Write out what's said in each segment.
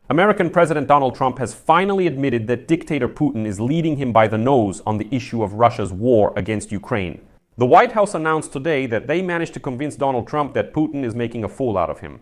American President Donald Trump has finally admitted that dictator Putin is leading him by the nose on the issue of Russia's war against Ukraine. The White House announced today that they managed to convince Donald Trump that Putin is making a fool out of him.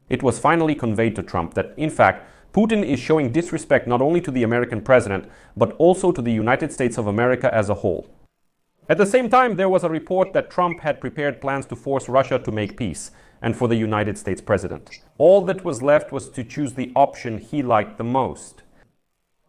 It was finally conveyed to Trump that, in fact, Putin is showing disrespect not only to the American president, but also to the United States of America as a whole. At the same time, there was a report that Trump had prepared plans to force Russia to make peace, and for the United States president. All that was left was to choose the option he liked the most.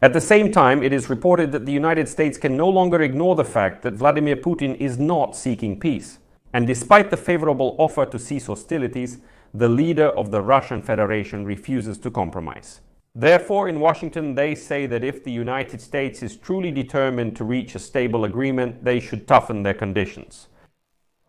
At the same time, it is reported that the United States can no longer ignore the fact that Vladimir Putin is not seeking peace. And despite the favorable offer to cease hostilities, the leader of the Russian Federation refuses to compromise. Therefore, in Washington, they say that if the United States is truly determined to reach a stable agreement, they should toughen their conditions.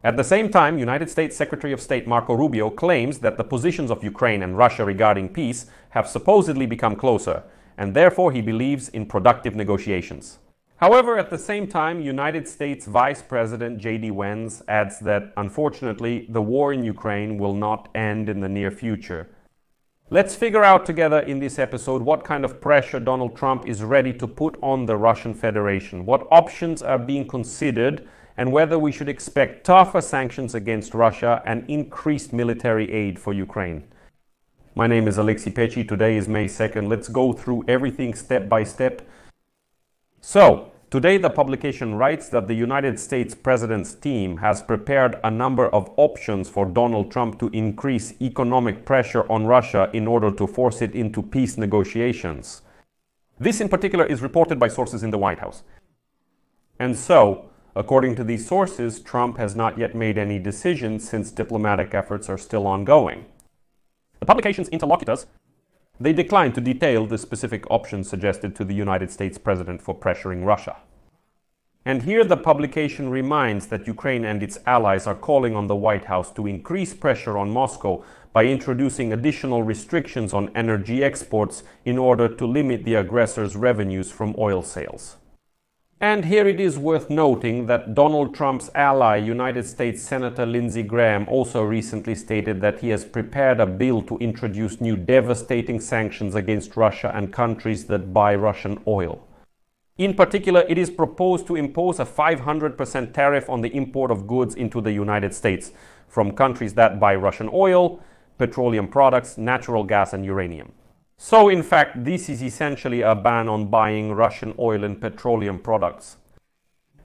At the same time, United States Secretary of State Marco Rubio claims that the positions of Ukraine and Russia regarding peace have supposedly become closer, and therefore he believes in productive negotiations. However, at the same time, United States Vice President J.D. Vance adds that, unfortunately, the war in Ukraine will not end in the near future. Let's figure out together in this episode what kind of pressure Donald Trump is ready to put on the Russian Federation, what options are being considered, and whether we should expect tougher sanctions against Russia and increased military aid for Ukraine. My name is Pechy. Today is May 2nd. Let's go through everything step by step. So, today the publication writes that the United States President's team has prepared a number of options for Donald Trump to increase economic pressure on Russia in order to force it into peace negotiations. This in particular is reported by sources in the White House. And so, according to these sources, Trump has not yet made any decisions since diplomatic efforts are still ongoing. The publication's interlocutors, they declined to detail the specific options suggested to the United States president for pressuring Russia. And here the publication reminds that Ukraine and its allies are calling on the White House to increase pressure on Moscow by introducing additional restrictions on energy exports in order to limit the aggressor's revenues from oil sales. And here it is worth noting that Donald Trump's ally, United States Senator Lindsey Graham, also recently stated that he has prepared a bill to introduce new devastating sanctions against Russia and countries that buy Russian oil. In particular, it is proposed to impose a 500% tariff on the import of goods into the United States from countries that buy Russian oil, petroleum products, natural gas, and uranium. So, in fact, this is essentially a ban on buying Russian oil and petroleum products.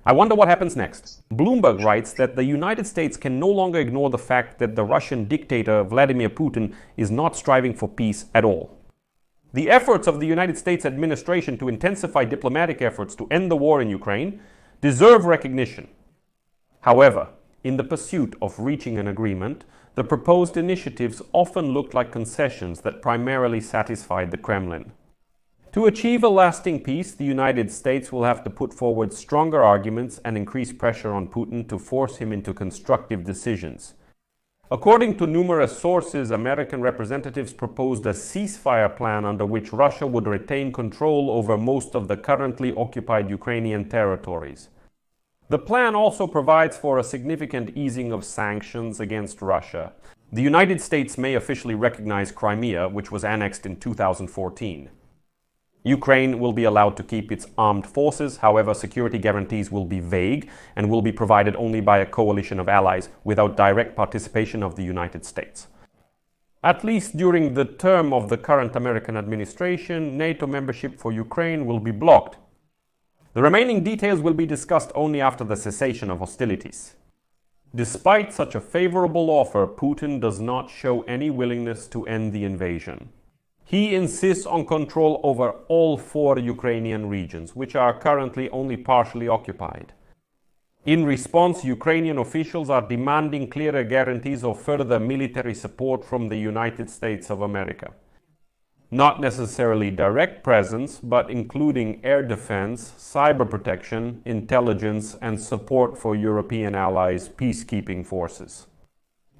I wonder what happens next. Bloomberg writes that the United States can no longer ignore the fact that the Russian dictator Vladimir Putin is not striving for peace at all. The efforts of the United States administration to intensify diplomatic efforts to end the war in Ukraine deserve recognition. However, in the pursuit of reaching an agreement, the proposed initiatives often looked like concessions that primarily satisfied the Kremlin. To achieve a lasting peace, the United States will have to put forward stronger arguments and increase pressure on Putin to force him into constructive decisions. According to numerous sources, American representatives proposed a ceasefire plan under which Russia would retain control over most of the currently occupied Ukrainian territories. The plan also provides for a significant easing of sanctions against Russia. The United States may officially recognize Crimea, which was annexed in 2014. Ukraine will be allowed to keep its armed forces, however, security guarantees will be vague and will be provided only by a coalition of allies without direct participation of the United States. At least during the term of the current American administration, NATO membership for Ukraine will be blocked. The remaining details will be discussed only after the cessation of hostilities. Despite such a favorable offer, Putin does not show any willingness to end the invasion. He insists on control over all 4 Ukrainian regions, which are currently only partially occupied. In response, Ukrainian officials are demanding clearer guarantees of further military support from the United States of America. Not necessarily direct presence, but including air defense, cyber protection, intelligence, and support for European allies' peacekeeping forces.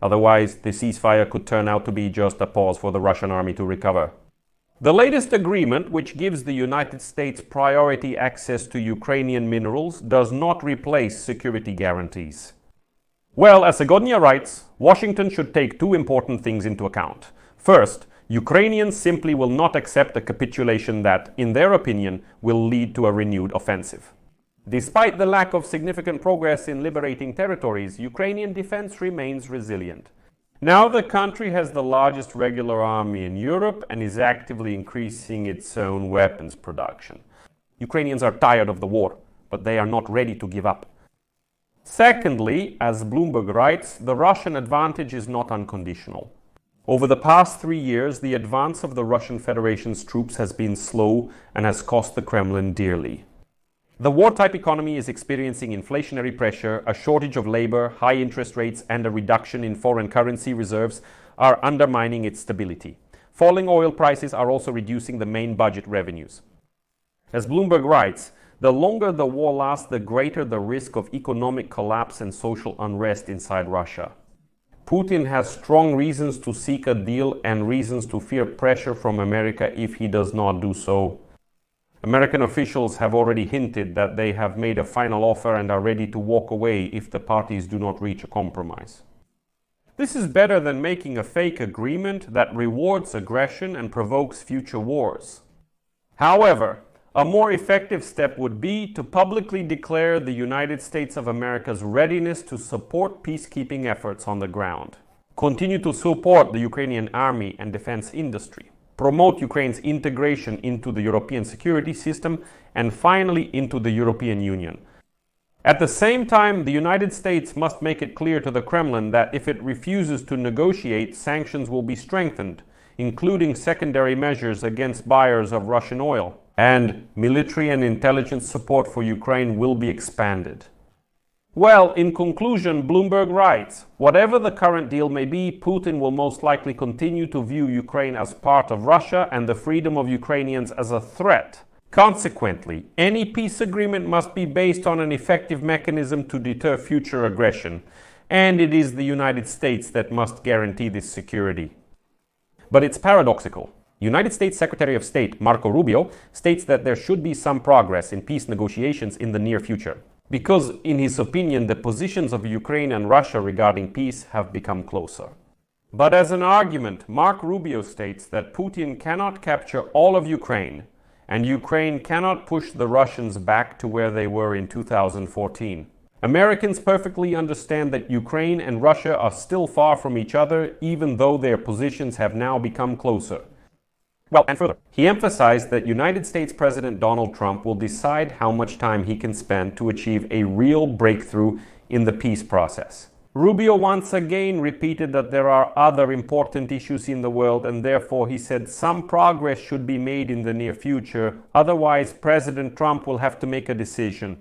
Otherwise, the ceasefire could turn out to be just a pause for the Russian army to recover. The latest agreement, which gives the United States priority access to Ukrainian minerals, does not replace security guarantees. Well, as Segodnia writes, Washington should take 2 important things into account. First, Ukrainians simply will not accept a capitulation that, in their opinion, will lead to a renewed offensive. Despite the lack of significant progress in liberating territories, Ukrainian defense remains resilient. Now the country has the largest regular army in Europe and is actively increasing its own weapons production. Ukrainians are tired of the war, but they are not ready to give up. Secondly, as Bloomberg writes, the Russian advantage is not unconditional. Over the past 3 years, the advance of the Russian Federation's troops has been slow and has cost the Kremlin dearly. The war-type economy is experiencing inflationary pressure, a shortage of labor, high interest rates, and a reduction in foreign currency reserves are undermining its stability. Falling oil prices are also reducing the main budget revenues. As Bloomberg writes, the longer the war lasts, the greater the risk of economic collapse and social unrest inside Russia. Putin has strong reasons to seek a deal and reasons to fear pressure from America if he does not do so. American officials have already hinted that they have made a final offer and are ready to walk away if the parties do not reach a compromise. This is better than making a fake agreement that rewards aggression and provokes future wars. However, a more effective step would be to publicly declare the United States of America's readiness to support peacekeeping efforts on the ground, continue to support the Ukrainian army and defense industry, promote Ukraine's integration into the European security system, and finally into the European Union. At the same time, the United States must make it clear to the Kremlin that if it refuses to negotiate, sanctions will be strengthened, including secondary measures against buyers of Russian oil, and military and intelligence support for Ukraine will be expanded. Well, in conclusion, Bloomberg writes, whatever the current deal may be, Putin will most likely continue to view Ukraine as part of Russia and the freedom of Ukrainians as a threat. Consequently, any peace agreement must be based on an effective mechanism to deter future aggression, and it is the United States that must guarantee this security. But it's paradoxical. United States Secretary of State Marco Rubio states that there should be some progress in peace negotiations in the near future, because, in his opinion, the positions of Ukraine and Russia regarding peace have become closer. But as an argument, Marco Rubio states that Putin cannot capture all of Ukraine, and Ukraine cannot push the Russians back to where they were in 2014. Americans perfectly understand that Ukraine and Russia are still far from each other, even though their positions have now become closer. Well, and further, he emphasized that United States President Donald Trump will decide how much time he can spend to achieve a real breakthrough in the peace process. Rubio once again repeated that there are other important issues in the world, and therefore he said some progress should be made in the near future, otherwise President Trump will have to make a decision.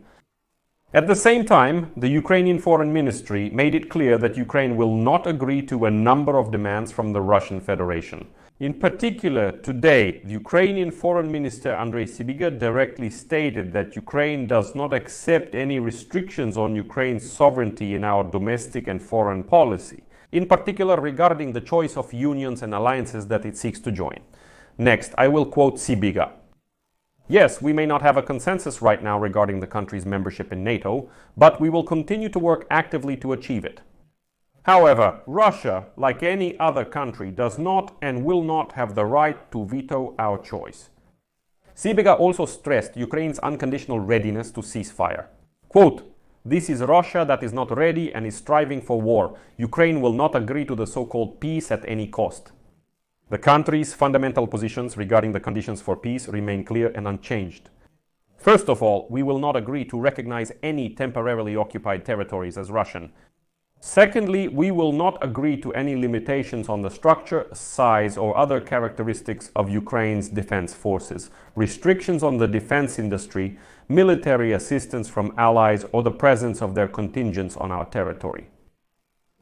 At the same time, the Ukrainian Foreign Ministry made it clear that Ukraine will not agree to a number of demands from the Russian Federation. In particular, today, the Ukrainian Foreign Minister Andrei Sybiga directly stated that Ukraine does not accept any restrictions on Ukraine's sovereignty in our domestic and foreign policy, in particular regarding the choice of unions and alliances that it seeks to join. Next, I will quote Sybiga. Yes, we may not have a consensus right now regarding the country's membership in NATO, but we will continue to work actively to achieve it. However, Russia, like any other country, does not and will not have the right to veto our choice. Sybiga also stressed Ukraine's unconditional readiness to ceasefire. Quote, "This is Russia that is not ready and is striving for war. Ukraine will not agree to the so-called peace at any cost." The country's fundamental positions regarding the conditions for peace remain clear and unchanged. First of all, we will not agree to recognize any temporarily occupied territories as Russian. Secondly, we will not agree to any limitations on the structure, size, or other characteristics of Ukraine's defense forces, restrictions on the defense industry, military assistance from allies, or the presence of their contingents on our territory.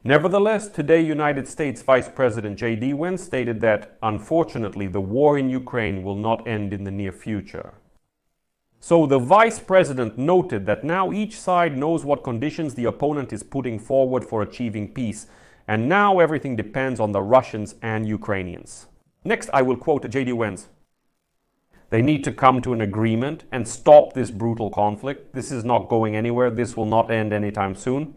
Nevertheless, today United States Vice President J.D. Vance stated that, unfortunately, the war in Ukraine will not end in the near future. So the Vice President noted that now each side knows what conditions the opponent is putting forward for achieving peace, and now everything depends on the Russians and Ukrainians. Next, I will quote J.D. Vance. They need to come to an agreement and stop this brutal conflict. This is not going anywhere. This will not end anytime soon.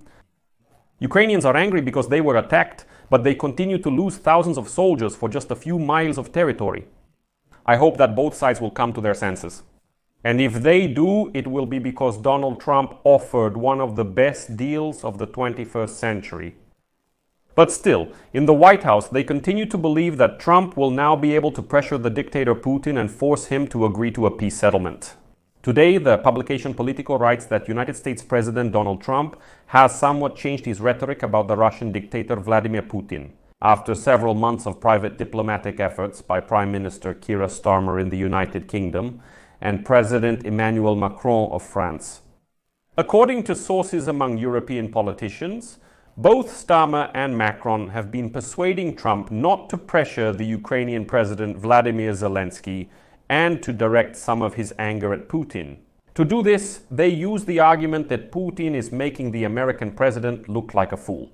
Ukrainians are angry because they were attacked but they continue to lose thousands of soldiers for just a few miles of territory. I hope that both sides will come to their senses. And if they do, it will be because Donald Trump offered one of the best deals of the 21st century. But still, in the White House, they continue to believe that Trump will now be able to pressure the dictator Putin and force him to agree to a peace settlement. Today, the publication Politico writes that United States President Donald Trump has somewhat changed his rhetoric about the Russian dictator Vladimir Putin, after several months of private diplomatic efforts by Prime Minister Keir Starmer in the United Kingdom and President Emmanuel Macron of France. According to sources among European politicians, both Starmer and Macron have been persuading Trump not to pressure the Ukrainian President Vladimir Zelensky and to direct some of his anger at Putin. To do this, they use the argument that Putin is making the American president look like a fool.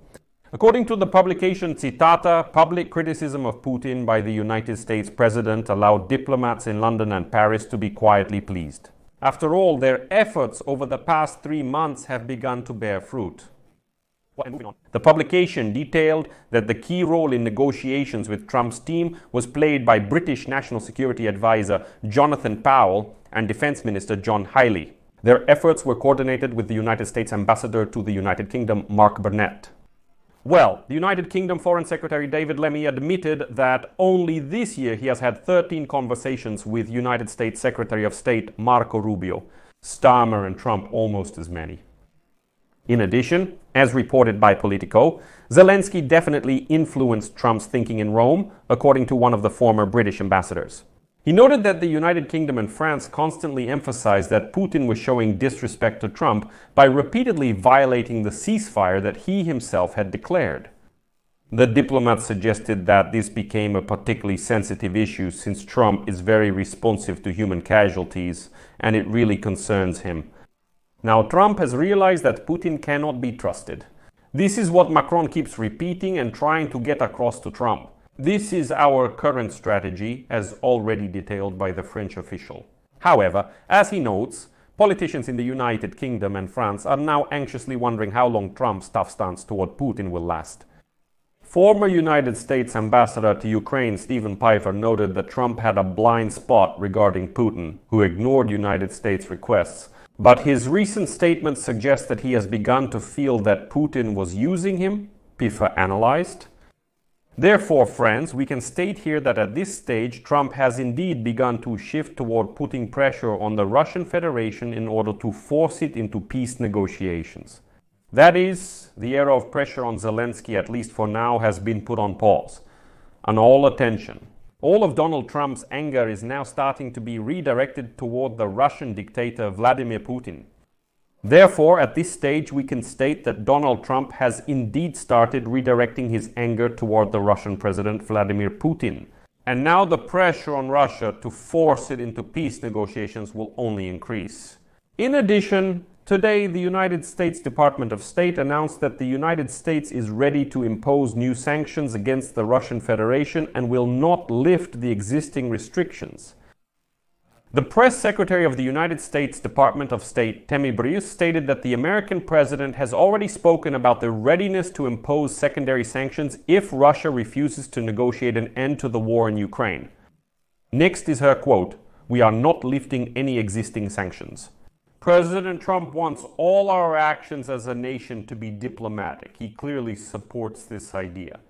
According to the publication Citata, public criticism of Putin by the United States president allowed diplomats in London and Paris to be quietly pleased. After all, their efforts over the past 3 months have begun to bear fruit. The publication detailed that the key role in negotiations with Trump's team was played by British National Security Advisor Jonathan Powell and Defense Minister John Healey. Their efforts were coordinated with the United States Ambassador to the United Kingdom, Mark Burnett. Well, the United Kingdom Foreign Secretary David Lemmy admitted that only this year he has had 13 conversations with United States Secretary of State Marco Rubio, Starmer and Trump almost as many. In addition, as reported by Politico, Zelensky definitely influenced Trump's thinking in Rome, according to one of the former British ambassadors. He noted that the United Kingdom and France constantly emphasized that Putin was showing disrespect to Trump by repeatedly violating the ceasefire that he himself had declared. The diplomat suggested that this became a particularly sensitive issue since Trump is very responsive to human casualties and it really concerns him. Now, Trump has realized that Putin cannot be trusted. This is what Macron keeps repeating and trying to get across to Trump. This is our current strategy, as already detailed by the French official. However, as he notes, politicians in the United Kingdom and France are now anxiously wondering how long Trump's tough stance toward Putin will last. Former United States Ambassador to Ukraine Stephen Pifer noted that Trump had a blind spot regarding Putin, who ignored United States requests. But his recent statement suggests that he has begun to feel that Putin was using him, Pifer analyzed. Therefore, friends, we can state here that at this stage, Trump has indeed begun to shift toward putting pressure on the Russian Federation in order to force it into peace negotiations. That is, the era of pressure on Zelensky, at least for now, has been put on pause. And all attention, all of Donald Trump's anger is now starting to be redirected toward the Russian dictator Vladimir Putin. Therefore, at this stage, we can state that Donald Trump has indeed started redirecting his anger toward the Russian President Vladimir Putin. And now the pressure on Russia to force it into peace negotiations will only increase. In addition, today the United States Department of State announced that the United States is ready to impose new sanctions against the Russian Federation and will not lift the existing restrictions. The press secretary of the United States Department of State, Tammy Bruce, stated that the American president has already spoken about the readiness to impose secondary sanctions if Russia refuses to negotiate an end to the war in Ukraine. Next is her quote, "We are not lifting any existing sanctions." President Trump wants all our actions as a nation to be diplomatic. He clearly supports this idea.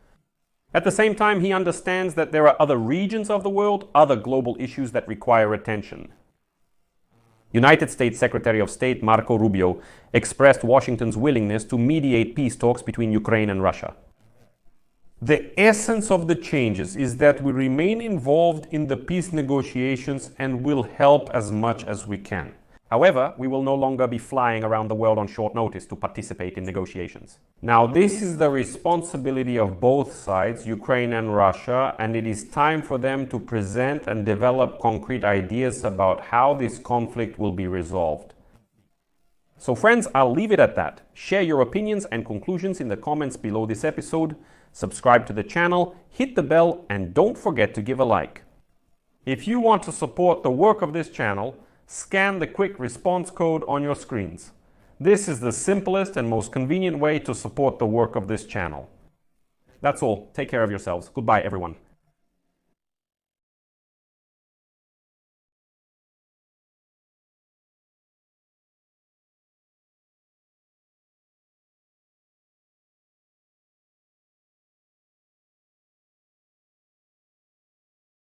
At the same time, he understands that there are other regions of the world, other global issues that require attention. United States Secretary of State Marco Rubio expressed Washington's willingness to mediate peace talks between Ukraine and Russia. The essence of the changes is that we remain involved in the peace negotiations and will help as much as we can. However, we will no longer be flying around the world on short notice to participate in negotiations. Now, this is the responsibility of both sides, Ukraine and Russia, and it is time for them to present and develop concrete ideas about how this conflict will be resolved. So friends, I'll leave it at that. Share your opinions and conclusions in the comments below this episode. Subscribe to the channel, hit the bell, and don't forget to give a like. If you want to support the work of this channel, scan the quick response code on your screens. This is the simplest and most convenient way to support the work of this channel. That's all. Take care of yourselves. Goodbye, everyone.